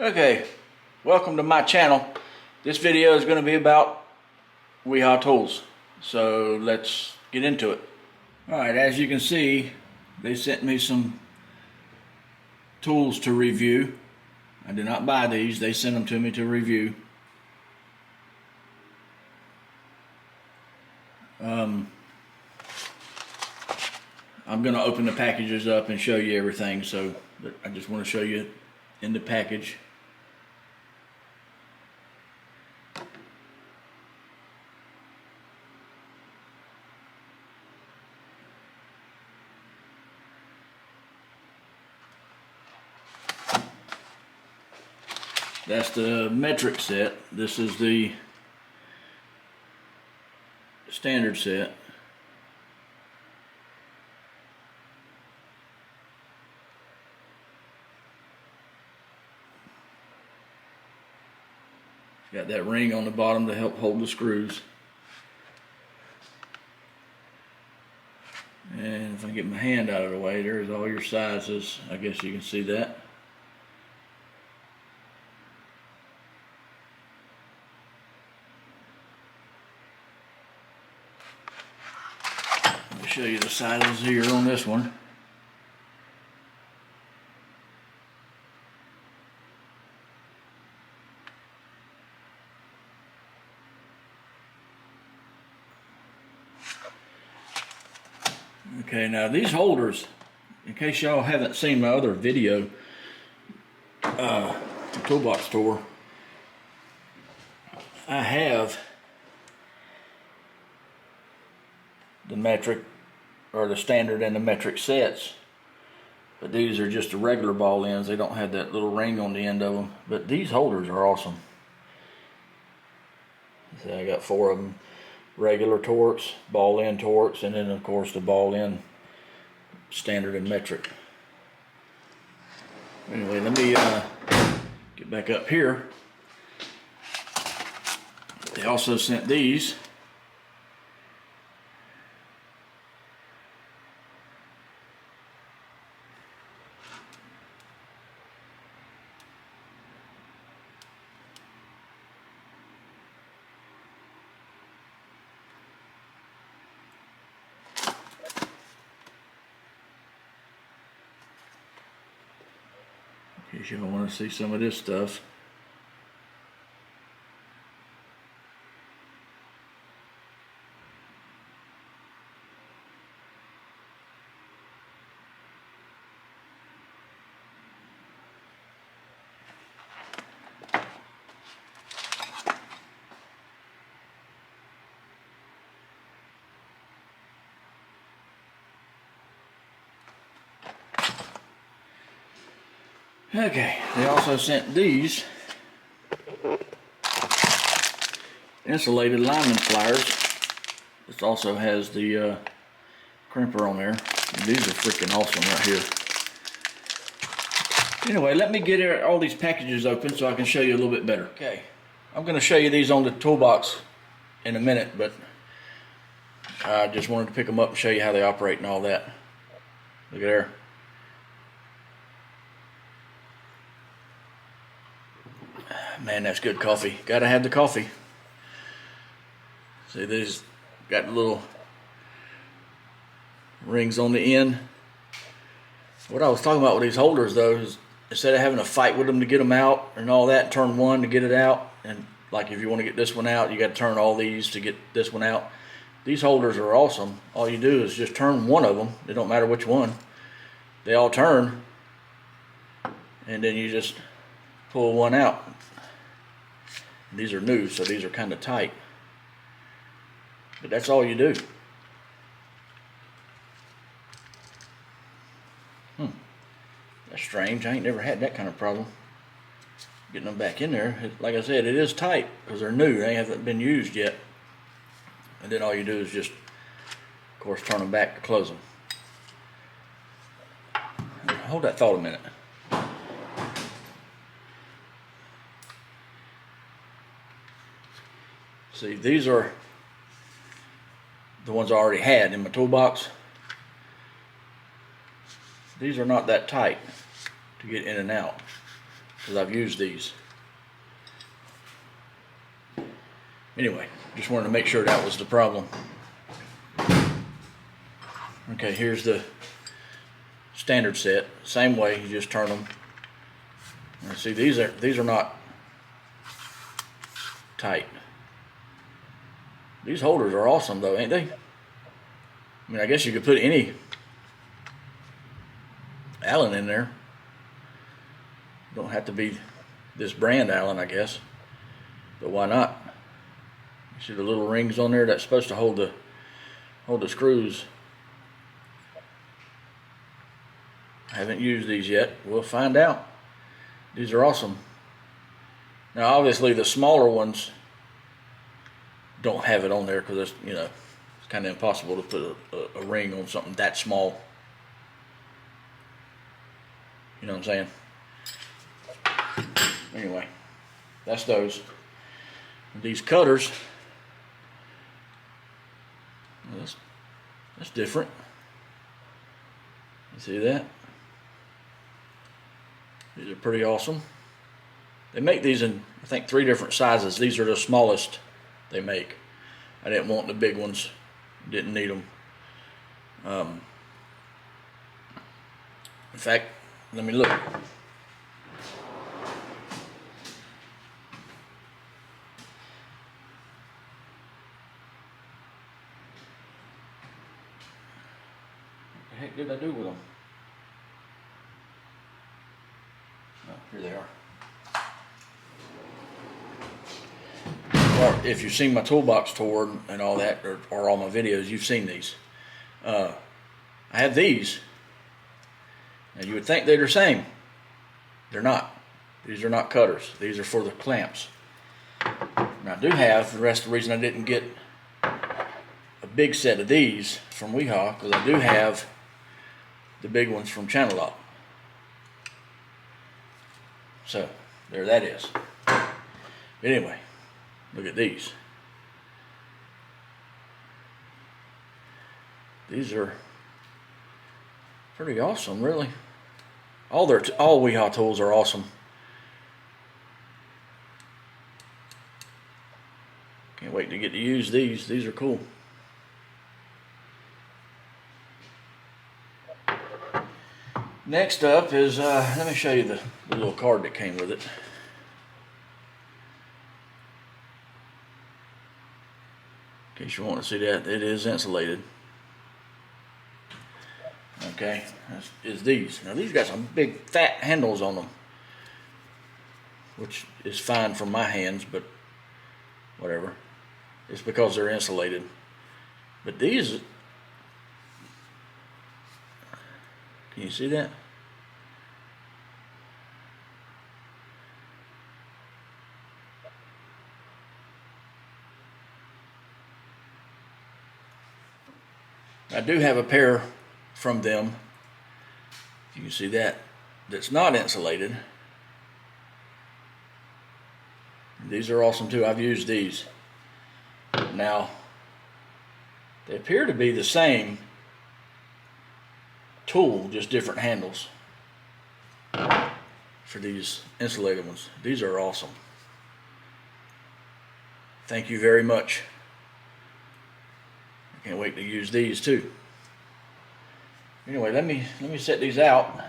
Okay, welcome to my channel. This video is going to be about Wiha tools, so let's get into it. Alright, as you can see, they sent me some tools to review. I did not buy these, they sent them to me to review. I'm going to open the packages up and show you everything, so I just want to show you in the package. That's the metric set. This is the standard set. Got that ring on the bottom to help hold the screws. And if I get my hand out of the way, there's all your sizes. I guess you can see that. Let me show you the sizes here on this one. Okay, now these holders, in case y'all haven't seen my other video, toolbox tour, I have the metric or the standard and the metric sets, but these are just the regular ball ends. They don't have that little ring on the end of them, but these holders are awesome. So I got 4 of them. Regular torques, ball end torques, and then of course the ball end standard and metric. Anyway, let me get back up here. They also sent these. In case y'all want to see some of this stuff. Okay, they also sent these insulated lineman pliers. This also has the crimper on there. And these are freaking awesome right here. Anyway, let me get all these packages open so I can show you a little bit better. Okay, I'm going to show you these on the toolbox in a minute, but I just wanted to pick them up and show you how they operate and all that. Look at there. Man, that's good coffee. Gotta have the coffee. See, these got little rings on the end. What I was talking about with these holders, though, is instead of having to fight with them to get them out and all that, turn one to get it out, and like if you want to get this one out, you got to turn all these to get this one out. These holders are awesome. All you do is just turn one of them. It don't matter which one. They all turn, and then you just pull one out. These are new, so these are kind of tight. But that's all you do. That's strange. I ain't never had that kind of problem getting them back in there. Like I said, it is tight because they're new. They haven't been used yet. And then all you do is just, of course, turn them back to close them. Hold that thought a minute. See, these are the ones I already had in my toolbox. These are not that tight to get in and out. because I've used these. Anyway, just wanted to make sure that was the problem. Okay, here's the standard set. Same way, you just turn them. And see, these are not tight. These holders are awesome though, ain't they? I mean, I guess you could put any Allen in there. Don't have to be this brand Allen, I guess. But why not? You see the little rings on there? That's supposed to hold the screws. I haven't used these yet. We'll find out. These are awesome. Now, obviously, the smaller ones don't have it on there because it's, you know, it's kind of impossible to put a ring on something that small. You know what I'm saying? Anyway, that's those. These cutters, well, that's different. You see that? These are pretty awesome. They make these in, I think, 3 different sizes. These are the smallest they make. I didn't want the big ones. Didn't need them. In fact, let me look. What the heck did I do with them? Oh, here they are. Or if you've seen my toolbox tour and all that, or all my videos, you've seen these. I have these. Now you would think they're the same. They're not. These are not cutters. These are for the clamps. And I do have, the rest of the reason I didn't get a big set of these from Wiha, because I do have the big ones from Channel Lock. So, there that is. But anyway, look at these. These are pretty awesome, really. All Wiha tools are awesome. Can't wait to get to use these. These are cool. Next up is, let me show you the little card that came with it. In case you want to see that, it is insulated. Okay, is these. Now these got some big fat handles on them, which is fine from my hands, but whatever. It's because they're insulated. But these, can you see that? I do have a pair from them, you can see that, that's not insulated. These are awesome too. I've used these. Now, they appear to be the same tool, just different handles for these insulated ones. These are awesome. Thank you very much. I can't wait to use these too. Anyway, let me set these out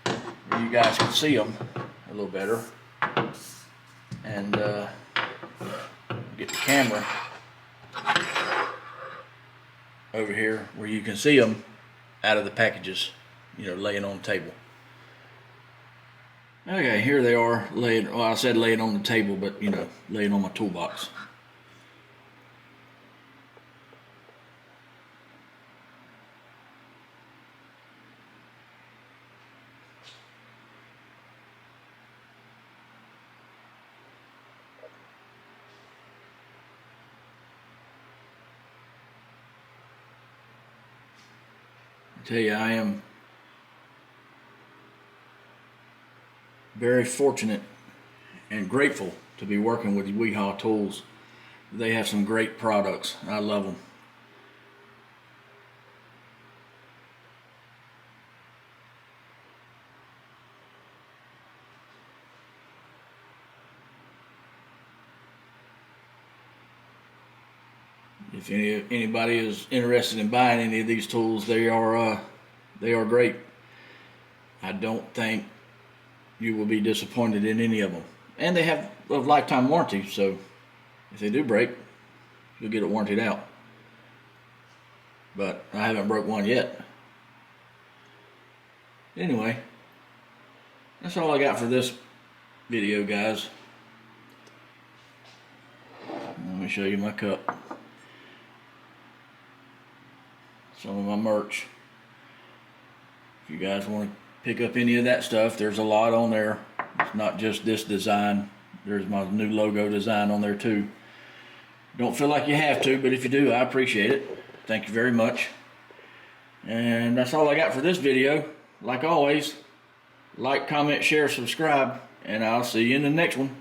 where you guys can see them a little better, and get the camera over here where you can see them out of the packages, you know, laying on the table. Okay, here they are laying. Well, I said laying on the table, but you know, laying on my toolbox. I tell you, I am very fortunate and grateful to be working with Wiha tools. They have some great products. I love them. If anybody is interested in buying any of these tools, they are great. I don't think you will be disappointed in any of them. And they have a lifetime warranty, so if they do break, you'll get it warranted out. But I haven't broke one yet. Anyway, that's all I got for this video, guys. Let me show you my cup. Some of my merch. If you guys want to pick up any of that stuff, there's a lot on there. It's not just this design. There's my new logo design on there too. Don't feel like you have to, but if you do, I appreciate it. Thank you very much. And that's all I got for this video. Like always, like, comment, share, subscribe, and I'll see you in the next one.